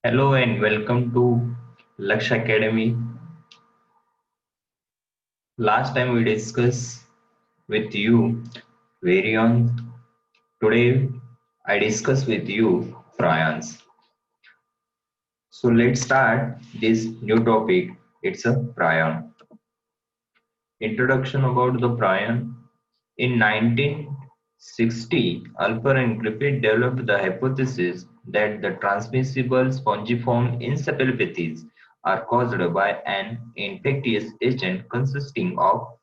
Hello and welcome to Laksh Academy. Last time we discussed with you Varion. Today I discuss with you prions. So let's start this new topic. It's a prion. Introduction about the prion. In 1960, Alper and Griffith developed the hypothesis that the transmissible spongiform encephalopathies are caused by an infectious agent consisting of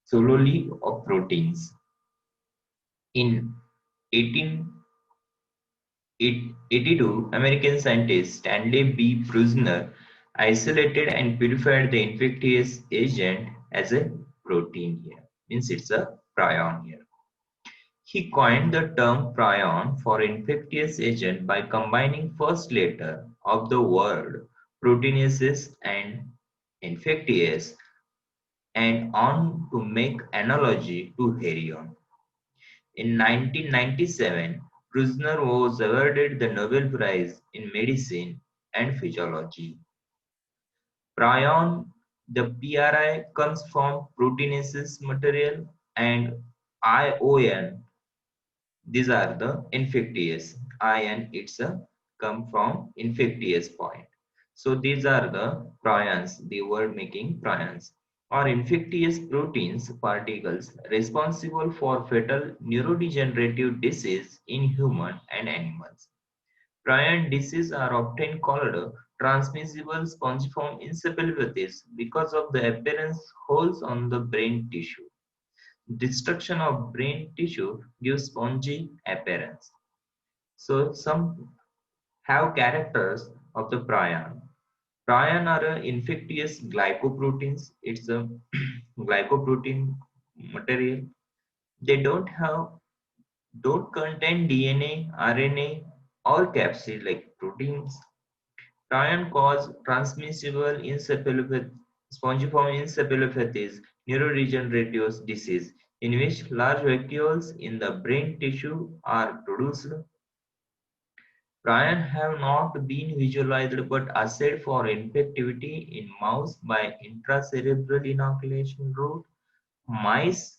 solely of proteins. In 1882, American scientist Stanley B. Prusner isolated and purified the infectious agent as a protein here. Means it's a prion here. He coined the term prion for infectious agent by combining first letter of the word proteinaceous and infectious and on to make analogy to herion. In 1997, Prusner was awarded the Nobel Prize in Medicine and Physiology. Prion, the PRI comes from proteinaceous material and ION. These are the infectious. Ion it's a come from infectious point. So these are the prions, the word making prions or infectious proteins particles responsible for fatal neurodegenerative disease in human and animals. Prion diseases are often called transmissible spongiform encephalopathies because of the appearance holes on the brain tissue. Destruction of brain tissue gives spongy appearance. So some have characters of the prion. Prion are infectious glycoproteins. It's a glycoprotein material. They don't contain DNA, RNA, or capsid like proteins. Prion cause transmissible spongiform encephalopathies, neurodegenerative disease, in which large vacuoles in the brain tissue are produced. Prion have not been visualized but assayed for infectivity in mouse by intracerebral inoculation route. Mice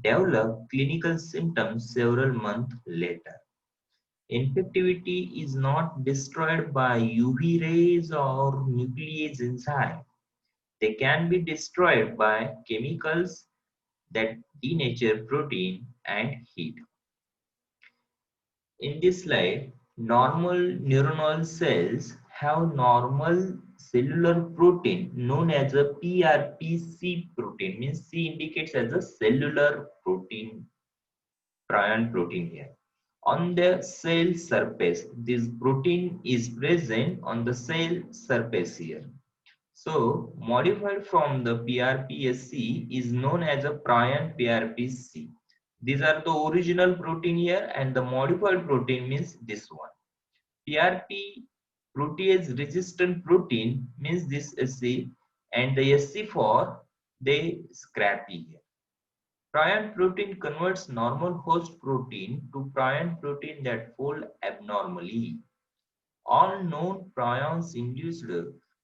develop clinical symptoms several months later. Infectivity is not destroyed by UV rays or nuclease enzyme. They can be destroyed by chemicals that denature protein and heat. In this slide, normal neuronal cells have normal cellular protein known as a PRPC protein. Means C indicates as a cellular protein, prion protein here. On the cell surface, this protein is present on the cell surface here. So, modified from the PRPSC is known as a prion PRPC. These are the original protein here and the modified protein means this one. PRP protease resistant protein means this SC and the SC for the scrappy here. Prion protein converts normal host protein to prion protein that fold abnormally. All known prions induced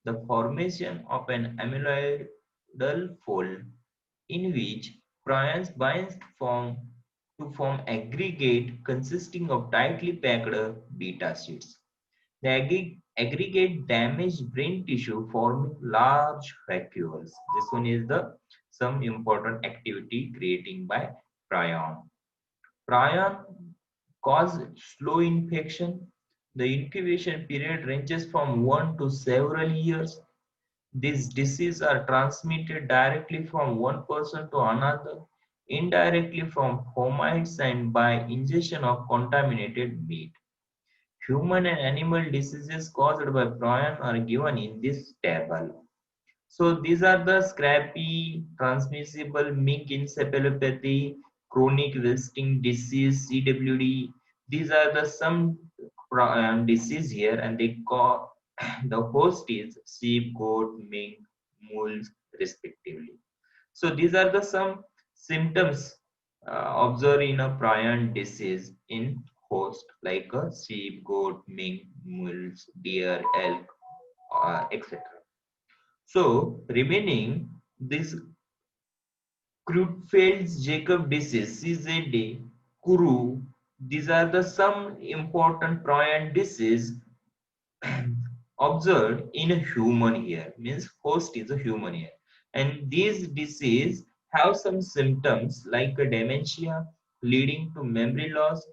the formation of an amyloidal fold in which prions bind to form aggregate consisting of tightly packed beta sheets. The aggregate damage brain tissue forming large vacuoles. This one is the some important activity creating by prion. Prion cause slow infection. The incubation period ranges from 1 to several years. These diseases are transmitted directly from one person to another, indirectly from fomites and by ingestion of contaminated meat. Human and animal diseases caused by prion are given in this table. So these are the scrappy, transmissible mink encephalopathy, chronic wasting disease, CWD. These are the some disease here, and they call the host is sheep, goat, mink, mules, respectively. So these are the some symptoms observed in a prion disease in host like a sheep, goat, mink, mules, deer, elk, etc. So remaining this Creutzfeldt-Jakob disease, CZD, Kuru, these are the some important prion disease observed in a human here, means host is a human here, and these disease have some symptoms like a dementia leading to memory loss,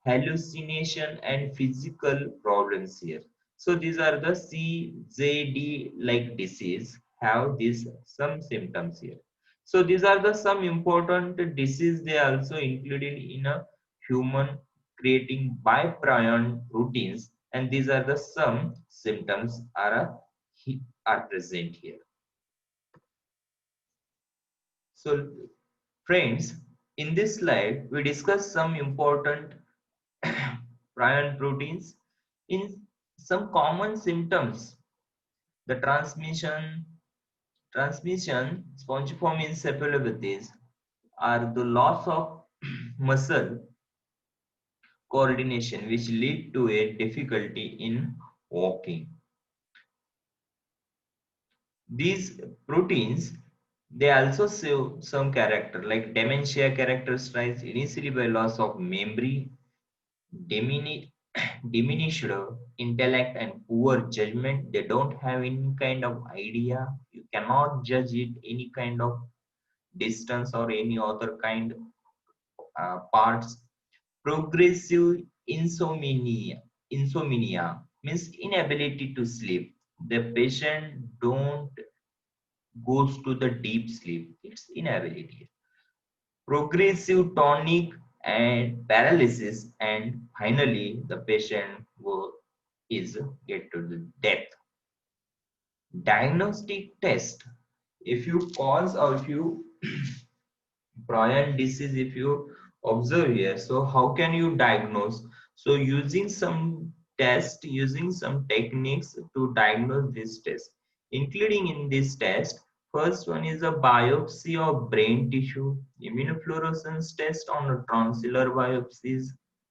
hallucination, and physical problems here. So these are the CZD like disease have these some symptoms here. So these are the some important disease they are also included in a human creating by prion proteins, and these are the some symptoms are present here. So friends, in this slide we discuss some important prion proteins. In some common symptoms, the transmission spongiform encephalopathies are the loss of muscle coordination which lead to a difficulty in walking. These proteins, they also show some character like dementia characterized initially by loss of memory, dimini- diminished intellect, and poor judgment. They don't have any kind of idea. You cannot judge it any kind of distance or any other kind parts. Progressive insomnia means inability to sleep. The patient don't goes to the deep sleep. It's inability. Progressive tonic and paralysis, and finally the patient is get to the death. Diagnostic test. If you cause or if you prion disease, if you observe here, so how can you diagnose? So using some test, using some techniques to diagnose this test, including in this test, first one is a biopsy of brain tissue, immunofluorescence test on tonsillar biopsies,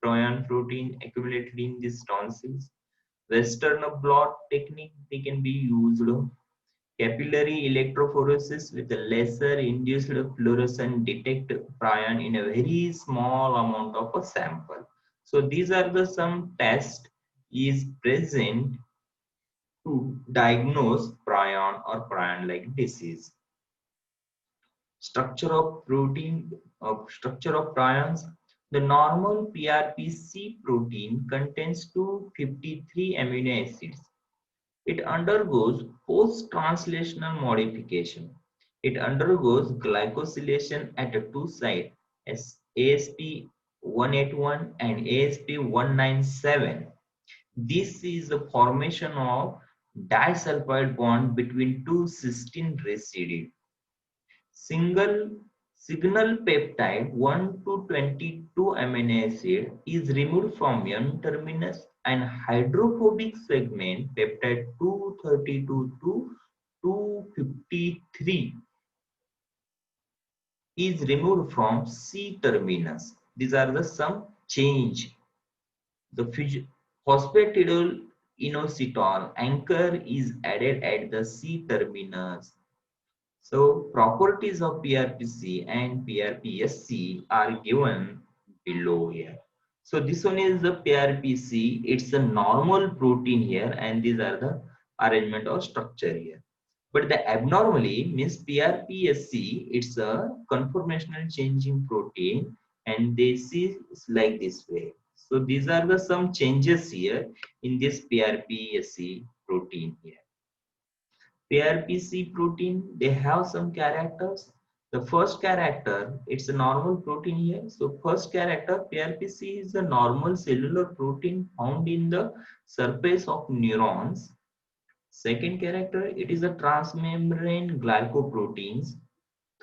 prion protein accumulated in these tonsils, western blot technique they can be used, capillary electrophoresis with a lesser induced fluorescence detect prion in a very small amount of a sample. So these are the some tests is present to diagnose prion or prion-like disease. Structure of protein, structure of prions. The normal PRPC protein contains 253 amino acids. It undergoes post-translational modification. It undergoes glycosylation at two sites, ASP181 and ASP197. This is the formation of disulfide bond between two cysteine residues. Single signal peptide 1 to 22 amino acid is removed from N terminus, and hydrophobic segment peptide 232 to 253 is removed from C terminus. These are the some change. The phosphatidyl inositol anchor is added at the C terminus. So properties of PRPC and PRPSC are given below here. So this one is the PRPC. It's a normal protein here, and these are the arrangement or structure here. But the abnormally means PRPSC, it's a conformational changing protein, and they see like this way. So these are the some changes here in this PRPSC protein here. PRPC protein, they have some characters. The first character, it's a normal protein here. So first character, PRPC is a normal cellular protein found in the surface of neurons. Second character, it is a transmembrane glycoproteins.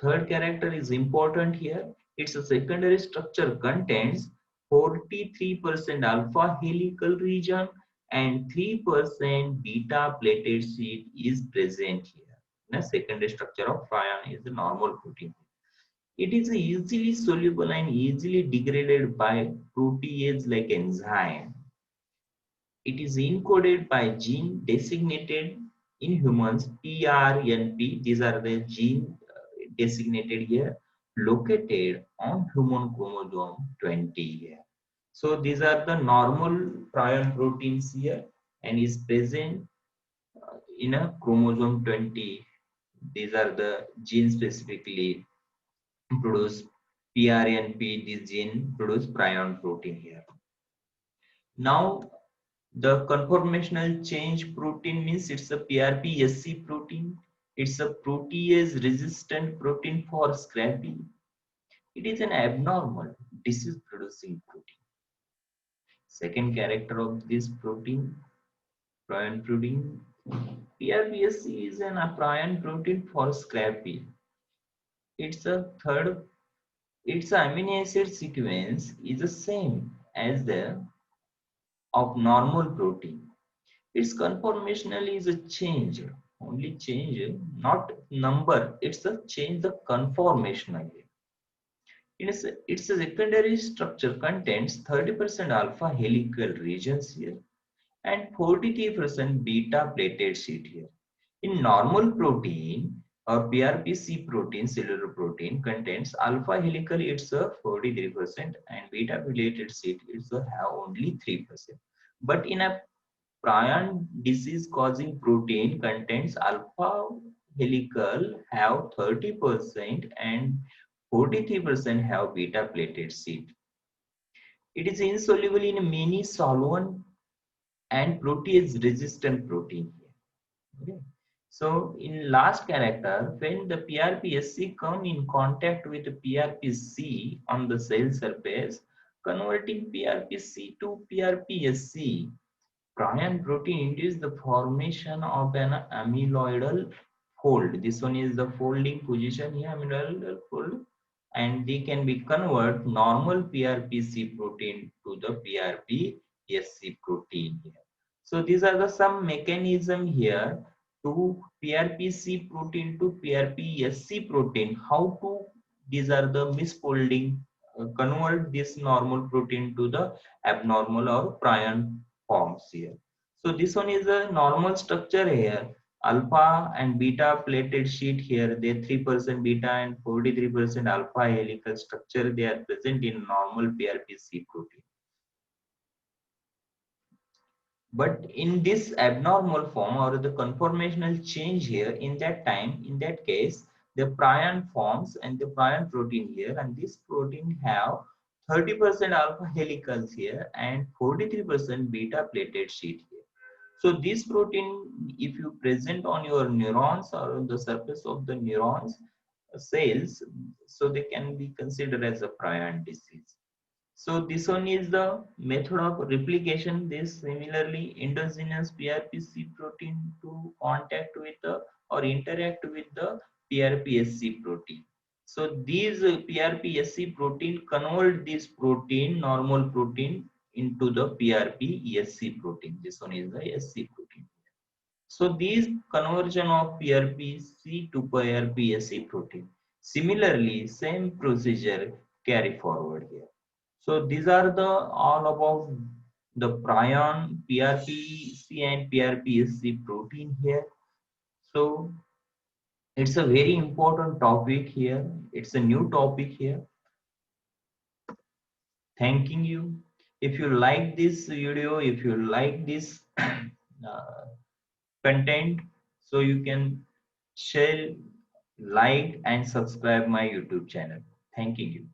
Third character is important here. It's a secondary structure contains 43% alpha helical region and 3% beta plated sheet is present here. The secondary structure of prion is the normal protein. It is easily soluble and easily degraded by protease like enzyme. It is encoded by gene designated in humans PRNP. These are the gene designated here, located on human chromosome 20 here. So these are the normal prion proteins here and is present in a chromosome 20. These are the genes specifically produce PRNP. This gene produce prion protein here. Now the conformational change protein means it's a PRPSC protein. It's a protease resistant protein for scrapping. It is an abnormal disease producing protein. Second character of this protein, prion protein, PRPSC is an prion protein for scrappy. Its a third, its amino acid sequence is the same as the of normal protein. Its conformational is a change, only change, not number. It's a change the conformational. Its a secondary structure contains 30% alpha helical regions here and 43% beta plated sheet here. In normal protein or PRPC protein, cellular protein contains alpha helical, it's a 43% and beta plated sheet it's a have only 3%. But in a prion disease causing protein contains alpha helical have 30% and 43% have beta plated sheet. It is insoluble in many solvent and protease resistant protein. Okay. So in last character, when the PRPSC come in contact with the PRPC on the cell surface, converting PRPC to PRPSC, prion protein induces the formation of an amyloidal fold. This one is the folding position here, amyloidal fold, and they can be convert normal PRPC protein to the PRPSC protein here. So these are the some mechanism here to PRPC protein to PRPSC protein. How to these are the misfolding convert this normal protein to the abnormal or prion forms here. So this one is a normal structure here. Alpha and beta plated sheet here. They 3% beta and 43% alpha helical structure. They are present in normal PRPC protein. But in this abnormal form or the conformational change here, in that time, in that case, the prion forms and the prion protein here, and this protein have 30% alpha helicals here and 43% beta plated sheet here. So this protein, if you present on your neurons or on the surface of the neurons cells, so they can be considered as a prion disease. So this one is the method of replication. This similarly endogenous PRPC protein to contact with the or interact with the PRPSC protein. So these PRPSC protein convert this protein, normal protein, into the PRPSC protein. This one is the SC protein. So these conversion of PRPC to PRPSC protein. Similarly, same procedure carry forward here. So these are the all about the prion, PRPC and PRPSC protein here. So it's a very important topic here. It's a new topic here. Thanking you. If you like this video, if you like this content, so you can share, like and subscribe my YouTube channel. Thanking you.